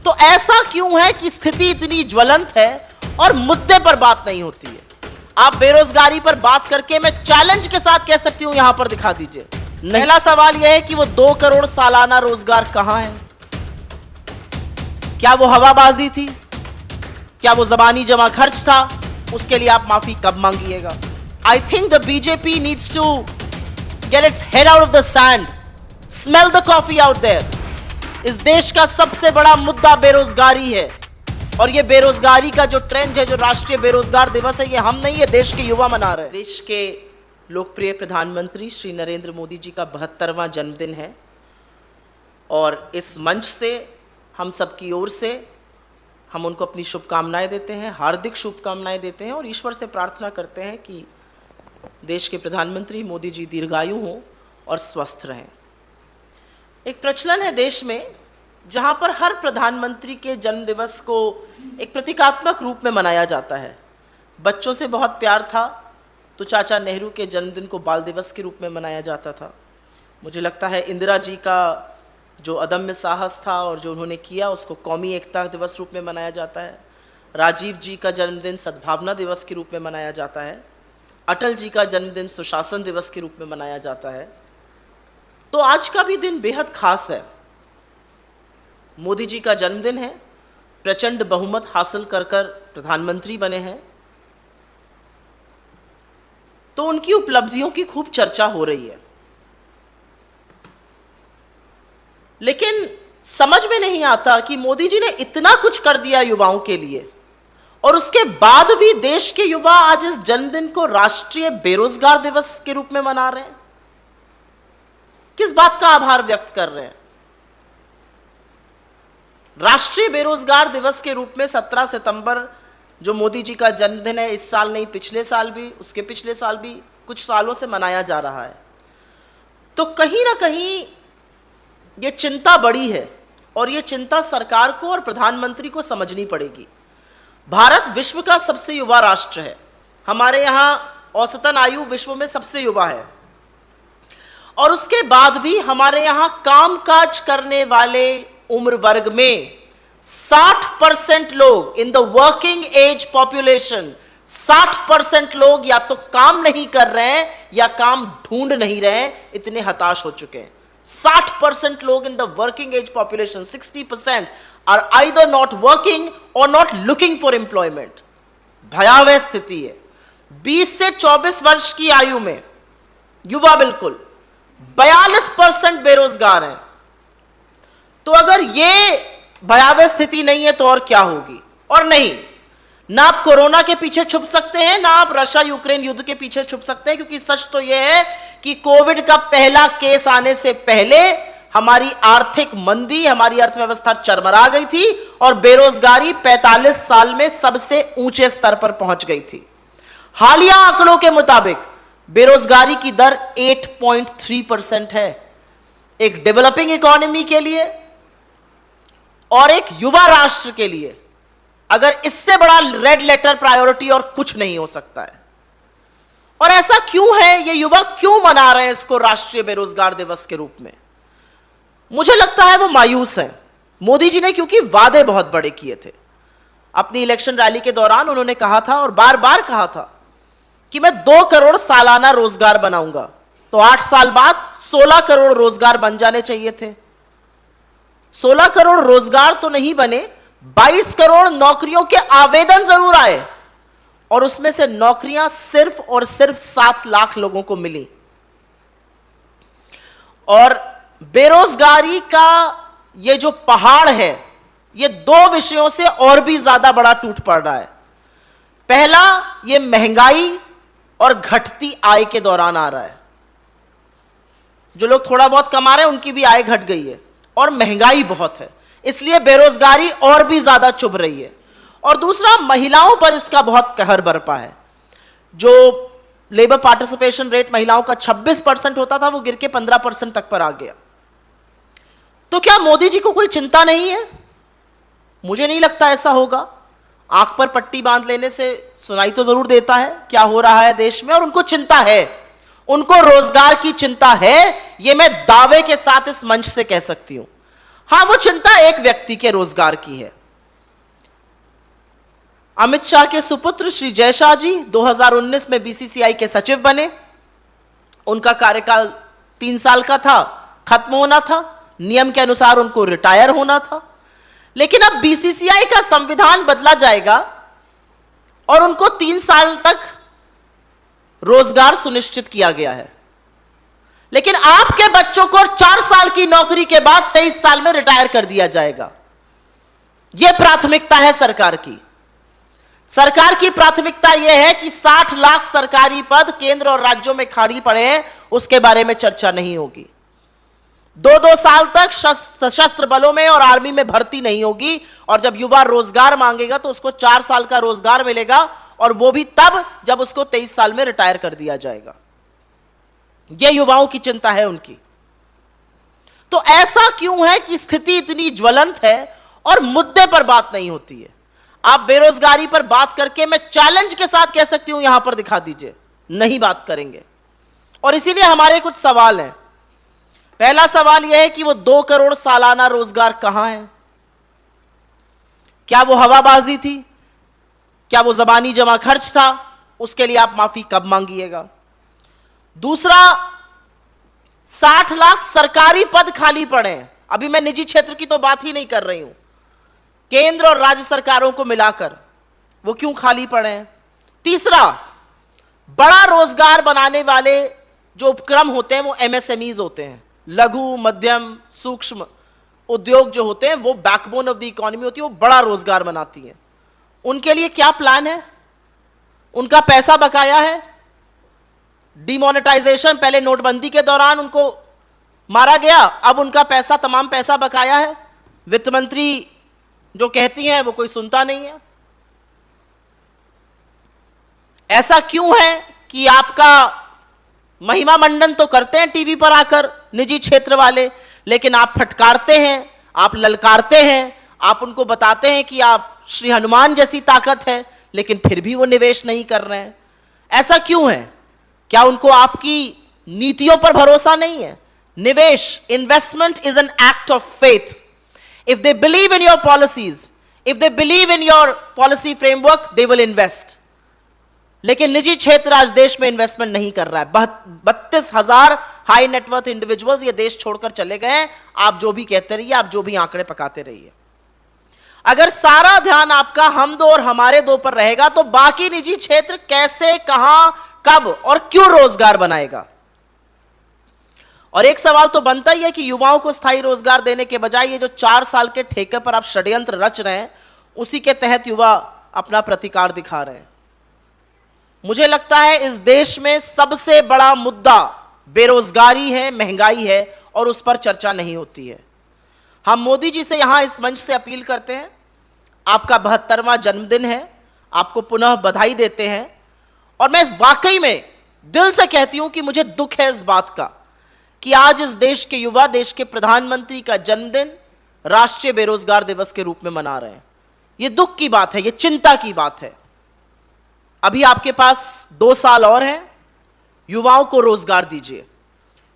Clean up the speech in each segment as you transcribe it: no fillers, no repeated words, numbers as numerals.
तो ऐसा क्यों है कि स्थिति इतनी ज्वलंत है और मुद्दे पर बात नहीं होती है? आप बेरोजगारी पर बात करके मैं चैलेंज के साथ कह सकती हूं, यहां पर दिखा दीजिए। पहला सवाल यह है कि वो 2 करोड़ सालाना रोजगार कहां है? क्या वो हवाबाजी थी? क्या वो जबानी जमा खर्च था? उसके लिए आप माफी कब मांगिएगा? I think the BJP needs to get its head out of the sand, smell the coffee out there. इस देश का सबसे बड़ा मुद्दा बेरोजगारी है, और ये बेरोजगारी का जो ट्रेंड है, जो राष्ट्रीय बेरोजगार दिवस है, ये हम नहीं, ये देश के युवा मना रहे हैं। देश के लोकप्रिय प्रधानमंत्री श्री नरेंद्र मोदी जी का 72वां जन्मदिन है, और इस मंच से हम सबकी ओर से हम उनको अपनी शुभकामनाएं देते हैं, हार्दिक शुभकामनाएं देते हैं, और ईश्वर से प्रार्थना करते हैं कि देश के प्रधानमंत्री मोदी जी दीर्घायु हों और स्वस्थ रहें। एक प्रचलन है देश में जहां पर हर प्रधानमंत्री के जन्मदिवस को एक प्रतीकात्मक रूप में मनाया जाता है। बच्चों से बहुत प्यार था तो चाचा नेहरू के जन्मदिन को बाल दिवस के रूप में मनाया जाता था। मुझे लगता है इंदिरा जी का जो अदम्य साहस था और जो उन्होंने किया, उसको कौमी एकता दिवस रूप में मनाया जाता है। राजीव जी का जन्मदिन सद्भावना दिवस के रूप में मनाया जाता है। अटल जी का जन्मदिन सुशासन दिवस के रूप में मनाया जाता है। तो आज का भी दिन बेहद खास है। मोदी जी का जन्मदिन है, प्रचंड बहुमत हासिल कर प्रधानमंत्री बने हैं, तो उनकी उपलब्धियों की खूब चर्चा हो रही है। लेकिन समझ में नहीं आता कि मोदी जी ने इतना कुछ कर दिया युवाओं के लिए, और उसके बाद भी देश के युवा आज इस जन्मदिन को राष्ट्रीय बेरोजगार दिवस के रूप में मना रहे हैं। किस बात का आभार व्यक्त कर रहे हैं? राष्ट्रीय बेरोजगार दिवस के रूप में 17 सितंबर जो मोदी जी का जन्मदिन है, इस साल नहीं, पिछले साल भी, उसके पिछले साल भी, कुछ सालों से मनाया जा रहा है। तो कहीं ना कहीं ये चिंता बड़ी है, और ये चिंता सरकार को और प्रधानमंत्री को समझनी पड़ेगी। भारत विश्व का सबसे युवा राष्ट्र है। हमारे यहाँ औसतन आयु विश्व में सबसे युवा है, और उसके बाद भी हमारे यहाँ कामकाज करने वाले उम्र वर्ग में 60% लोग, in the working age population, 60% लोग या तो काम नहीं कर रहे हैं या काम ढूंढ नहीं रहे हैं, इतने हताश हो चुके हैं। 60% लोग in the working age population, 60% are either not working or not looking for employment. भयावह स्थिति है। 20 से 24 वर्ष की आयु में युवा बिल्कुल 42% बेरोजगार हैं। तो अगर ये भयावह स्थिति नहीं है तो और क्या होगी? और नहीं, ना आप कोरोना के पीछे छुप सकते हैं, ना आप रशिया यूक्रेन युद्ध के पीछे छुप सकते हैं, क्योंकि सच तो यह है कि कोविड का पहला केस आने से पहले हमारी आर्थिक मंदी, हमारी अर्थव्यवस्था चरमरा गई थी, और बेरोजगारी 45 साल में सबसे ऊंचे स्तर पर पहुंच गई थी। हालिया आंकड़ों के मुताबिक बेरोजगारी की दर 8.3% है। एक डेवलपिंग इकोनॉमी के लिए और एक युवा राष्ट्र के लिए अगर इससे बड़ा रेड लेटर प्रायोरिटी और कुछ नहीं हो सकता है। और ऐसा क्यों है? ये युवा क्यों मना रहे हैं इसको राष्ट्रीय बेरोजगार दिवस के रूप में? मुझे लगता है वो मायूस हैं। मोदी जी ने क्योंकि वादे बहुत बड़े किए थे। अपनी इलेक्शन रैली के दौरान उन्होंने कहा था, और बार बार कहा था, कि मैं 2 करोड़ सालाना रोजगार बनाऊंगा। तो 8 साल बाद 16 करोड़ रोजगार बन जाने चाहिए थे। 16 करोड़ रोजगार तो नहीं बने, 22 करोड़ नौकरियों के आवेदन जरूर आए, और उसमें से नौकरियां सिर्फ और सिर्फ 7 लाख लोगों को मिली। और बेरोजगारी का ये जो पहाड़ है, ये 2 विषयों से और भी ज्यादा बड़ा टूट पड़ रहा है। पहला, ये महंगाई और घटती आय के दौरान आ रहा है। जो लोग थोड़ा बहुत कमा रहे हैं उनकी भी आय घट गई है, और महंगाई बहुत है, इसलिए बेरोजगारी और भी ज्यादा चुभ रही है। और दूसरा, महिलाओं पर इसका बहुत कहर बरपा है। जो लेबर पार्टिसिपेशन रेट महिलाओं का 26% होता था, वो गिर के 15% तक पर आ गया। तो क्या मोदी जी को कोई चिंता नहीं है? मुझे नहीं लगता ऐसा होगा। आंख पर पट्टी बांध लेने से सुनाई तो जरूर देता है क्या हो रहा है देश में, और उनको चिंता है, उनको रोजगार की चिंता है, यह मैं दावे के साथ इस मंच से कह सकती हूं। हां, वो चिंता एक व्यक्ति के रोजगार की है। अमित शाह के सुपुत्र श्री जय शाह जी 2019 में बीसीसीआई के सचिव बने। उनका कार्यकाल 3 साल का था, खत्म होना था, नियम के अनुसार उनको रिटायर होना था। लेकिन अब बीसीसीआई का संविधान बदला जाएगा और उनको 3 साल तक रोजगार सुनिश्चित किया गया है। लेकिन आपके बच्चों को 4 साल की नौकरी के बाद 23 साल में रिटायर कर दिया जाएगा। यह प्राथमिकता है सरकार की। सरकार की प्राथमिकता यह है कि 60 लाख सरकारी पद केंद्र और राज्यों में खाली पड़े हैं, उसके बारे में चर्चा नहीं होगी। 2-2 साल तक सशस्त्र बलों में और आर्मी में भर्ती नहीं होगी, और जब युवा रोजगार मांगेगा तो उसको 4 साल का रोजगार मिलेगा, और वो भी तब जब उसको 23 साल में रिटायर कर दिया जाएगा। यह युवाओं की चिंता है उनकी। तो ऐसा क्यों है कि स्थिति इतनी ज्वलंत है और मुद्दे पर बात नहीं होती है? आप बेरोजगारी पर बात करके, मैं चैलेंज के साथ कह सकती हूं, यहां पर दिखा दीजिए, नहीं बात करेंगे। और इसीलिए हमारे कुछ सवाल हैं। पहला सवाल यह है कि वो 2 करोड़ सालाना रोजगार कहां है? क्या वो हवाबाजी थी? क्या वो जबानी जमा खर्च था? उसके लिए आप माफी कब मांगिएगा? दूसरा, 60 लाख सरकारी पद खाली पड़े हैं। अभी मैं निजी क्षेत्र की तो बात ही नहीं कर रही हूं, केंद्र और राज्य सरकारों को मिलाकर वो क्यों खाली पड़े हैं? तीसरा, बड़ा रोजगार बनाने वाले जो उपक्रम होते हैं वो एमएसएमईज होते हैं, लघु मध्यम सूक्ष्म उद्योग जो होते हैं, वो बैकबोन ऑफ द इकोनॉमी होती है, वो बड़ा रोजगार बनाती हैं। उनके लिए क्या प्लान है? उनका पैसा बकाया है? डिमोनेटाइजेशन, पहले नोटबंदी के दौरान उनको मारा गया, अब उनका पैसा, तमाम पैसा बकाया है। वित्त मंत्री जो कहती हैं वो कोई सुनता नहीं है। ऐसा क्यों है कि आपका महिमा मंडन तो करते हैं टीवी पर आकर निजी क्षेत्र वाले, लेकिन आप फटकारते हैं, आप ललकारते हैं, आप उनको बताते हैं कि आप श्री हनुमान जैसी ताकत है, लेकिन फिर भी वो निवेश नहीं कर रहे हैं। ऐसा क्यों है? क्या उनको आपकी नीतियों पर भरोसा नहीं है? निवेश, investment is an act of faith. If they believe in your policies, if they believe in your policy framework, they will invest. लेकिन निजी क्षेत्र आज देश में इन्वेस्टमेंट नहीं कर रहा है। 32,000 हाई नेटवर्थ इंडिविजुअल्स ये देश छोड़कर चले गए हैं। आप जो भी कहते रहिए, आप जो भी आंकड़े पकाते रहिए, अगर सारा ध्यान आपका हम दो और हमारे दो पर रहेगा तो बाकी निजी क्षेत्र कैसे, कहां, कब और क्यों रोजगार बनाएगा? और एक सवाल तो बनता ही है कि युवाओं को स्थायी रोजगार देने के बजाय ये जो 4 साल के ठेके पर आप षड्यंत्र रच रहे हैं, उसी के तहत युवा अपना प्रतिकार दिखा रहे हैं। मुझे लगता है इस देश में सबसे बड़ा मुद्दा बेरोजगारी है, महंगाई है, और उस पर चर्चा नहीं होती है। हम मोदी जी से यहां इस मंच से अपील करते हैं, आपका 72वां जन्मदिन है, आपको पुनः बधाई देते हैं, और मैं वाकई में दिल से कहती हूं कि मुझे दुख है इस बात का कि आज इस देश के युवा देश के प्रधानमंत्री का जन्मदिन राष्ट्रीय बेरोजगार दिवस के रूप में मना रहे हैं। यह दुख की बात है, यह चिंता की बात है। अभी आपके पास 2 साल और हैं, युवाओं को रोजगार दीजिए,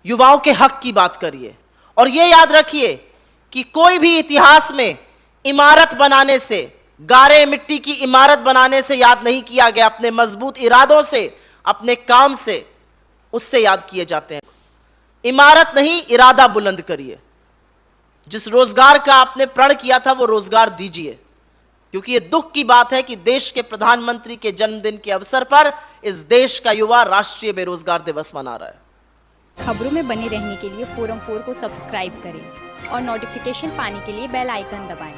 युवाओं के हक की बात करिए, और यह याद रखिए कि कोई भी इतिहास में इमारत बनाने से, गारे मिट्टी की इमारत बनाने से याद नहीं किया गया, अपने मजबूत इरादों से, अपने काम से, उससे याद किए जाते हैं। इमारत नहीं, इरादा बुलंद करिए। जिस रोजगार का आपने प्रण किया था वो रोजगार दीजिए, क्योंकि ये दुख की बात है कि देश के प्रधानमंत्री के जन्मदिन के अवसर पर इस देश का युवा राष्ट्रीय बेरोजगार दिवस मना रहा है। खबरों में बने रहने के लिए फोरम 4 को सब्सक्राइब करें और नोटिफिकेशन पाने के लिए बेल आइकन दबाएं।